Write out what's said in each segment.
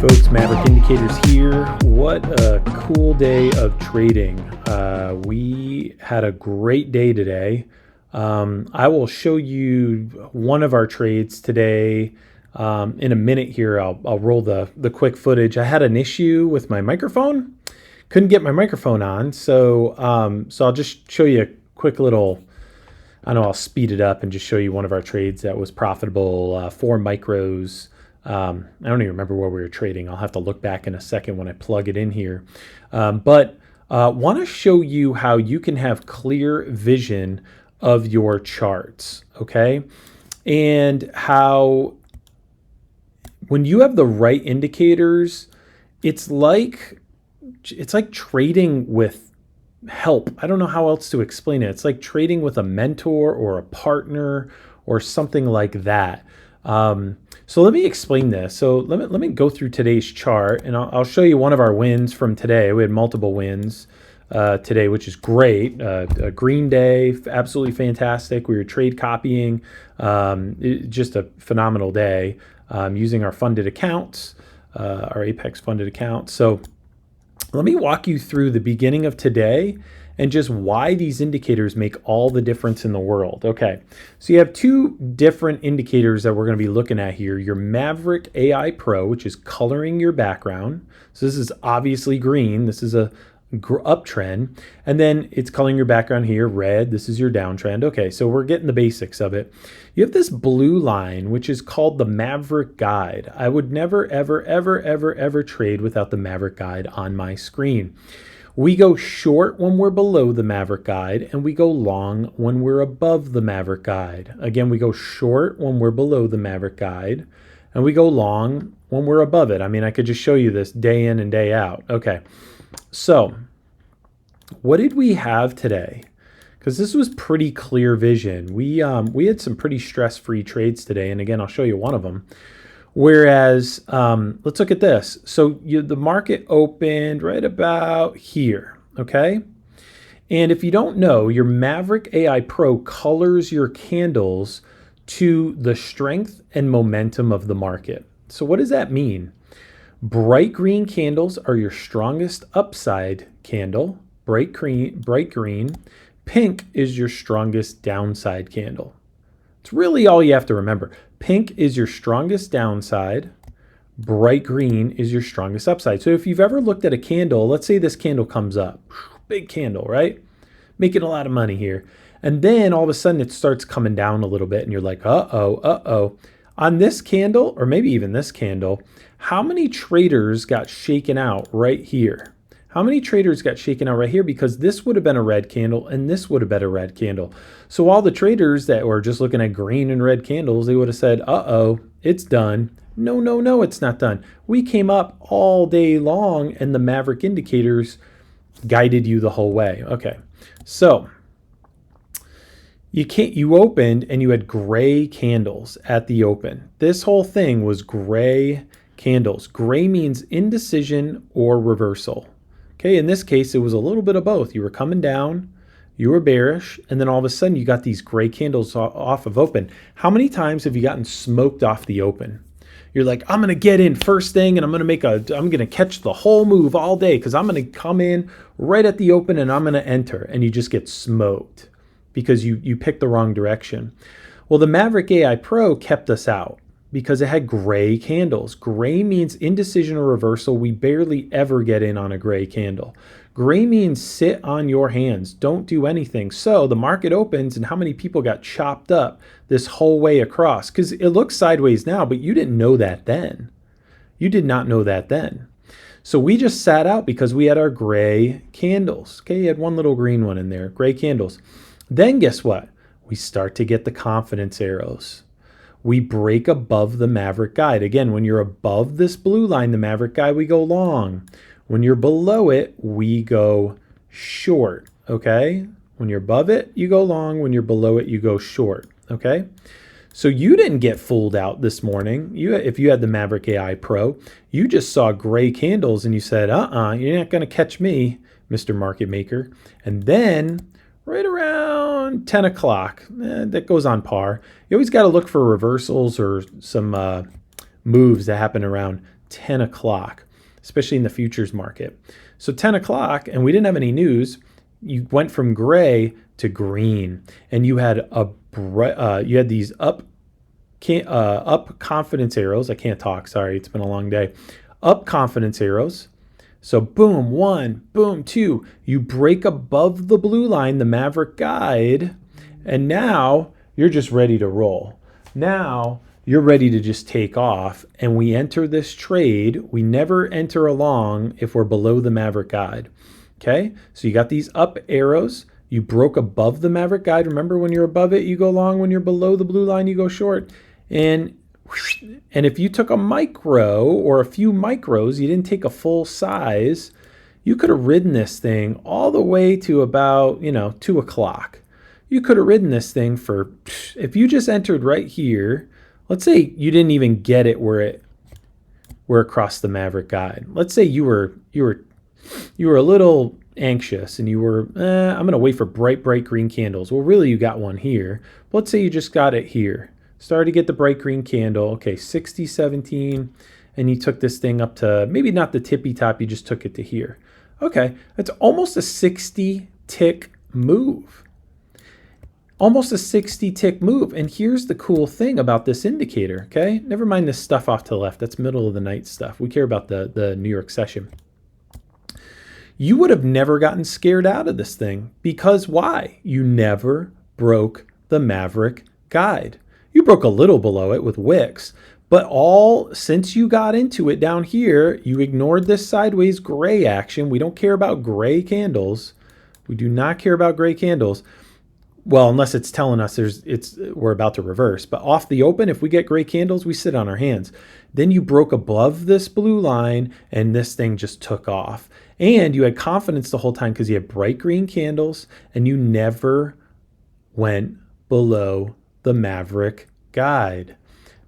folks, Maverick Indicators here. What a cool day of trading. We had a great day today. I will show you one of our trades today in a minute here. I'll roll the quick footage. I had an issue with my microphone. Couldn't get my microphone on, so I'll just show you a quick little, I'll speed it up and just show you one of our trades that was profitable, 4 micros. I don't even remember where we were trading. I'll have to look back in a second when I plug it in here. But want to show you how you can have clear vision of your charts, okay? And how when you have the right indicators, it's like trading with help. I don't know how else to explain it. It's like trading with a mentor or a partner or something like that. So let me explain this. So let me go through today's chart, and I'll show you one of our wins from today. We had multiple wins today, which is great. A green day, absolutely fantastic. We were trade copying, just a phenomenal day, using our funded accounts, our Apex funded accounts. So let me walk you through the beginning of today and just why these indicators make all the difference in the world. Okay, so you have 2 different indicators that we're going to be looking at here. Your Maverick AI Pro, which is coloring your background. So this is obviously green. This is a uptrend. And then it's coloring your background here, red. This is your downtrend. Okay, so we're getting the basics of it. You have this blue line, which is called the Maverick Guide. I would never, ever, ever, ever, ever trade without the Maverick Guide on my screen. We go short when we're below the Maverick Guide, and we go long when we're above the Maverick Guide. Again, we go short when we're below the Maverick Guide, and we go long when we're above it. I mean, I could just show you this day in and day out. Okay, so what did we have today? Because this was pretty clear vision. We had some pretty stress-free trades today, and again, I'll show you one of them. Whereas, let's look at this. So the market opened right about here, okay? And if you don't know, your Maverick AI Pro colors your candles to the strength and momentum of the market. So what does that mean? Bright green candles are your strongest upside candle, bright green. Pink is your strongest downside candle. It's really all you have to remember. Pink is your strongest downside. Bright green is your strongest upside. So if you've ever looked at a candle, let's say this candle comes up, big candle, right? Making a lot of money here. And then all of a sudden it starts coming down a little bit and you're like, uh-oh. On this candle, or maybe even this candle, how many traders got shaken out right here? How many traders got shaken out right here? Because this would have been a red candle and this would have been a red candle. So all the traders that were just looking at green and red candles, they would have said, uh-oh, it's done. No, it's not done. We came up all day long and the Maverick indicators guided you the whole way. Okay, so you opened and you had gray candles at the open. This whole thing was gray candles. Gray means indecision or reversal. Okay, in this case, it was a little bit of both. You were coming down, you were bearish, and then all of a sudden you got these gray candles off of open. How many times have you gotten smoked off the open? You're like, I'm going to get in first thing and I'm going to catch the whole move all day because I'm going to come in right at the open and I'm going to enter, and you just get smoked because you picked the wrong direction. Well, the Maverick AI Pro kept us out because it had gray candles. Gray means indecision or reversal. We barely ever get in on a gray candle. Gray means sit on your hands. Don't do anything. So the market opens and how many people got chopped up this whole way across? Because it looks sideways now, but you didn't know that then. You did not know that then. So we just sat out because we had our gray candles. Okay, you had one little green one in there, gray candles. Then guess what? We start to get the confidence arrows. We break above the Maverick Guide. Again, when you're above this blue line, the Maverick Guide, we go long. When you're below it, we go short, okay? When you're above it, you go long. When you're below it, you go short, okay? So you didn't get fooled out this morning. If you had the Maverick AI Pro, you just saw gray candles and you said, you're not going to catch me, Mr. Market Maker. And then right around 10 o'clock, that goes on par. You always got to look for reversals or some moves that happen around 10 o'clock, especially in the futures market. So 10 o'clock, and we didn't have any news. You went from gray to green, and you had these up confidence arrows. I can't talk. Sorry, it's been a long day. Up confidence arrows. So boom, 1, boom, 2. You break above the blue line, the Maverick guide, and now you're just ready to roll. Now you're ready to just take off, and we enter this trade. We never enter along if we're below the Maverick guide. Okay, so you got these up arrows. You broke above the Maverick guide. Remember, when you're above it, you go long. When you're below the blue line, you go short. And if you took a micro or a few micros, you didn't take a full size, you could have ridden this thing all the way to about, 2 o'clock. You could have ridden this thing for, if you just entered right here, let's say you didn't even get it where it crossed the Maverick guide. Let's say you were a little anxious and you were, I'm going to wait for bright green candles. Well, really you got one here. But let's say you just got it here. Started to get the bright green candle. Okay, 60, 17, and you took this thing up to, maybe not the tippy top, you just took it to here. Okay, that's almost a 60 tick move. Almost a 60 tick move. And here's the cool thing about this indicator, okay? Never mind this stuff off to the left. That's middle of the night stuff. We care about the New York session. You would have never gotten scared out of this thing because why? You never broke the Maverick guide. You broke a little below it with wicks, but since you got into it down here, you ignored this sideways gray action. We don't care about gray candles. We do not care about gray candles. Well, unless it's telling us we're about to reverse. But off the open, if we get gray candles, we sit on our hands. Then you broke above this blue line, and this thing just took off. And you had confidence the whole time because you had bright green candles, and you never went below the Maverick guide.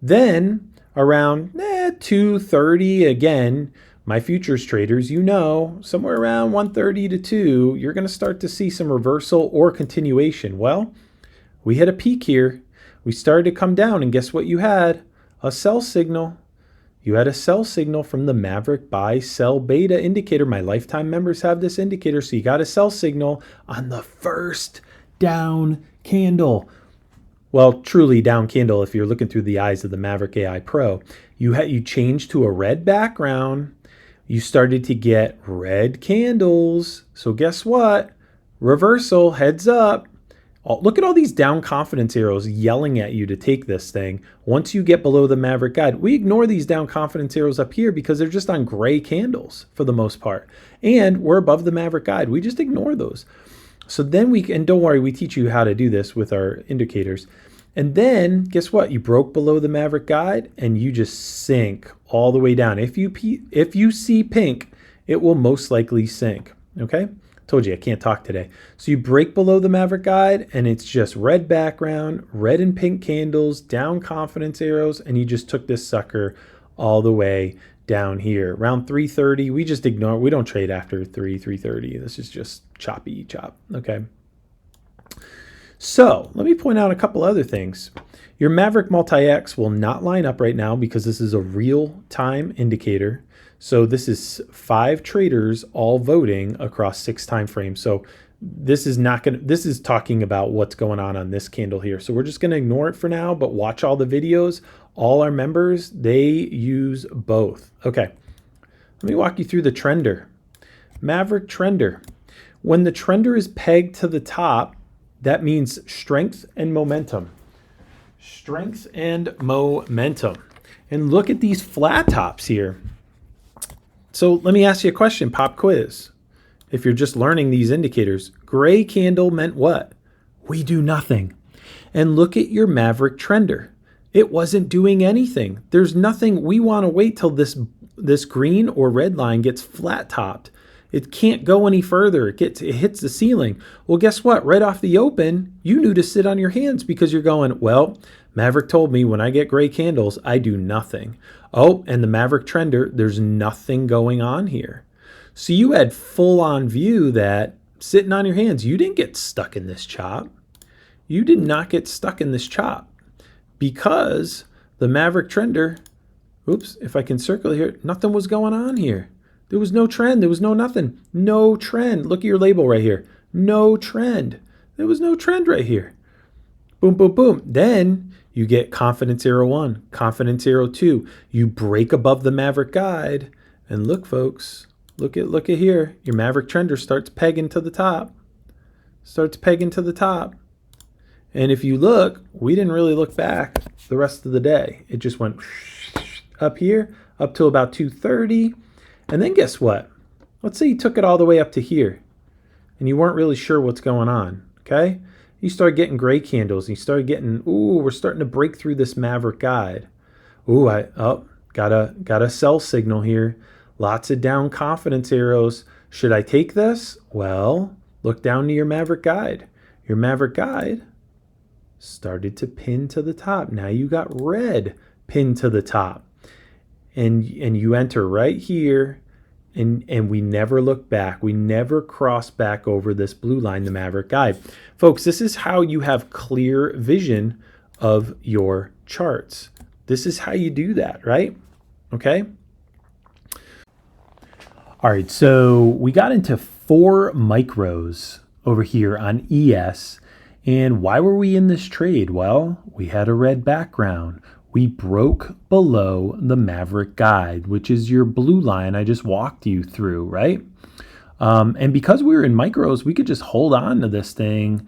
Then around 2:30, again, my futures traders, somewhere around 1:30 to 2, you're going to start to see some reversal or continuation. Well, we hit a peak here. We started to come down, and guess what you had? A sell signal. You had a sell signal from the Maverick buy sell beta indicator. My lifetime members have this indicator, so you got a sell signal on the first down candle. Well, truly down candle if you're looking through the eyes of the Maverick AI Pro. You changed to a red background. You started to get red candles. So guess what? Reversal, heads up. Look at all these down confidence arrows yelling at you to take this thing. Once you get below the Maverick guide, we ignore these down confidence arrows up here because they're just on gray candles for the most part. And we're above the Maverick guide. We just ignore those. So then and don't worry, we teach you how to do this with our indicators. And then guess what? You broke below the Maverick guide and you just sink all the way down. If you see pink, it will most likely sink. Okay? Told you I can't talk today. So you break below the Maverick guide and it's just red background, red and pink candles, down confidence arrows, and you just took this sucker all the way down here. Around 3:30, we just ignore. We don't trade after 3:30. This is just choppy chop. Okay. So let me point out a couple other things. Your Maverick Multi-X will not line up right now because this is a real-time indicator. So this is 5 traders all voting across 6 time frames. So this is talking about what's going on this candle here. So we're just going to ignore it for now, but watch all the videos. All our members, they use both. Okay, let me walk you through the trender. Maverick trender. When the trender is pegged to the top, that means strength and momentum. Strength and momentum. And look at these flat tops here. So let me ask you a question, pop quiz. If you're just learning these indicators, gray candle meant what? We do nothing. And look at your Maverick trender. It wasn't doing anything. There's nothing. We want to wait till this green or red line gets flat topped. It can't go any further. It hits the ceiling. Well, guess what? Right off the open, you knew to sit on your hands because you're going, well, Maverick told me when I get gray candles, I do nothing. Oh, and the Maverick trender, there's nothing going on here. So you had full on view that sitting on your hands, you didn't get stuck in this chop. You did not get stuck in this chop because the Maverick trender Oops, if I can circle here, nothing was going on here. There was no trend. There was no nothing. No trend. Look at your label right here. No trend. There was no trend right here. Boom, boom, boom. Then you get confidence arrow 1, confidence arrow 2. You break above the Maverick guide. And look, folks, look at here. Your Maverick trender starts pegging to the top. Starts pegging to the top. And if you look, we didn't really look back the rest of the day. It just went up here, up to about 230. And then guess what? Let's say you took it all the way up to here and you weren't really sure what's going on, okay? You start getting gray candles and you start getting, ooh, we're starting to break through this Maverick guide. Ooh, got a sell signal here. Lots of down confidence arrows. Should I take this? Well, look down to your Maverick guide. Your Maverick guide started to pin to the top. Now you got red pinned to the top. And you enter right here, and we never look back. We never cross back over this blue line, the Maverick guide. Folks, this is how you have clear vision of your charts. This is how you do that, right? Okay. All right, so we got into 4 micros over here on ES. And why were we in this trade? Well, we had a red background. We broke below the Maverick guide, which is your blue line I just walked you through, right? And because we were in micros, we could just hold on to this thing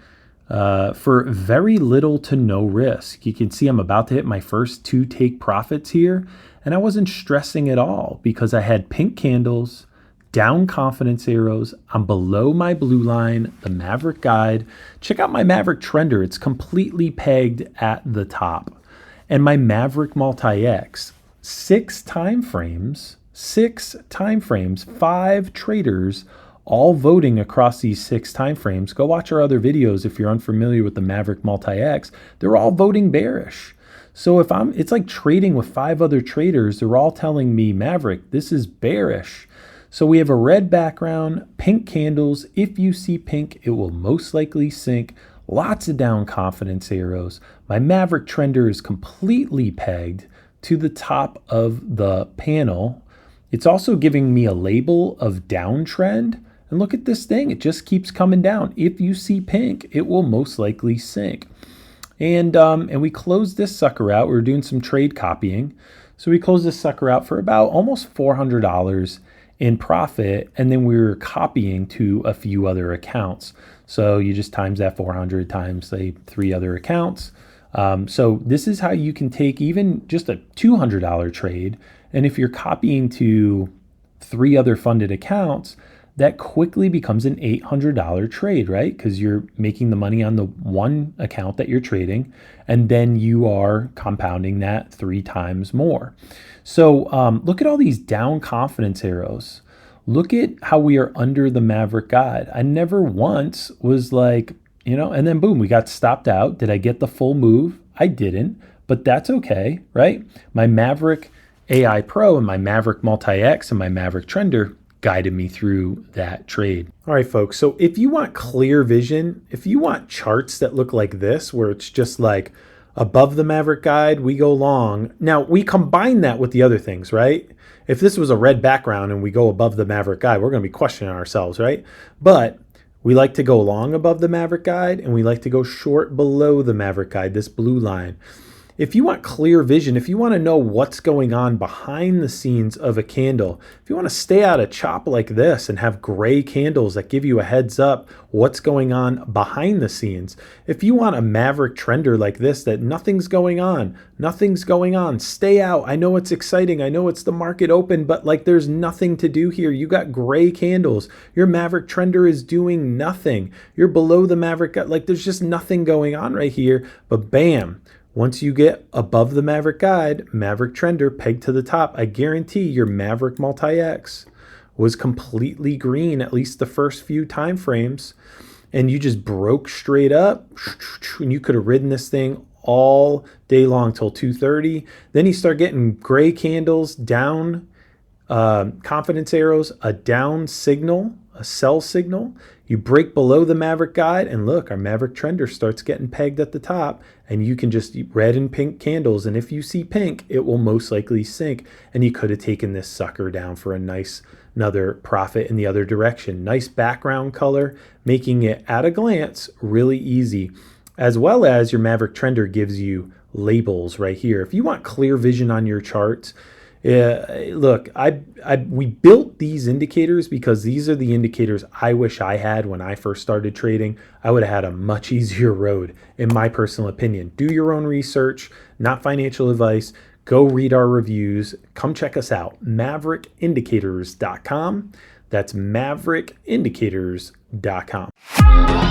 for very little to no risk. You can see I'm about to hit my first 2 take profits here, and I wasn't stressing at all because I had pink candles, down confidence arrows. I'm below my blue line, the Maverick guide. Check out my Maverick trender. It's completely pegged at the top. And my Maverick Multi-X, 6 time frames, 5 traders, all voting across these 6 time frames. Go watch our other videos if you're unfamiliar with the Maverick Multi-X. They're all voting bearish. So it's like trading with 5 other traders. They're all telling me, Maverick, this is bearish. So we have a red background, pink candles. If you see pink, it will most likely sink. Lots of down confidence arrows. My Maverick trender is completely pegged to the top of the panel. It's also giving me a label of downtrend. And look at this thing. It just keeps coming down. If you see pink, it will most likely sink. And we closed this sucker out. We were doing some trade copying. So we closed this sucker out for about almost $400 in profit. And then we were copying to a few other accounts. So you just times that 400 times, say, 3 other accounts. So this is how you can take even just a $200 trade. And if you're copying to 3 other funded accounts, that quickly becomes an $800 trade, right? Because you're making the money on the one account that you're trading, and then you are compounding that 3 times more. So look at all these down confidence arrows. Look at how we are under the Maverick guide. I never once was like, and then boom, we got stopped out. Did I get the full move? I didn't, but that's okay, right? My Maverick AI Pro and my Maverick Multi-X and my Maverick Trender guided me through that trade. All right, folks. So if you want clear vision, if you want charts that look like this, where it's just like above the Maverick guide, we go long. Now we combine that with the other things, right? If this was a red background and we go above the Maverick guide, we're going to be questioning ourselves, right? But we like to go long above the Maverick guide and we like to go short below the Maverick guide, this blue line. If you want clear vision, if you want to know what's going on behind the scenes of a candle, if you want to stay out of chop like this and have gray candles that give you a heads up what's going on behind the scenes, if you want a Maverick trender like this that nothing's going on, stay out. I know it's exciting. I know it's the market open, but like there's nothing to do here. You got gray candles. Your Maverick trender is doing nothing. You're below the Maverick, like there's just nothing going on right here, but bam. Once you get above the Maverick guide, Maverick trender pegged to the top, I guarantee your Maverick Multi-X was completely green, at least the first few time frames, and you just broke straight up, and you could have ridden this thing all day long till 2:30. Then you start getting gray candles, down confidence arrows, a down signal, a sell signal. You break below the Maverick guide and look, our Maverick trender starts getting pegged at the top, and you can just red and pink candles. And if you see pink, it will most likely sink. And you could have taken this sucker down for another profit in the other direction. Nice background color, making it at a glance really easy. As well as your Maverick trender gives you labels right here. If you want clear vision on your charts, look, we built these indicators because these are the indicators I wish I had when I first started trading. I would have had a much easier road, in my personal opinion. Do your own research, not financial advice. Go read our reviews. Come check us out, MaverickIndicators.com. That's MaverickIndicators.com.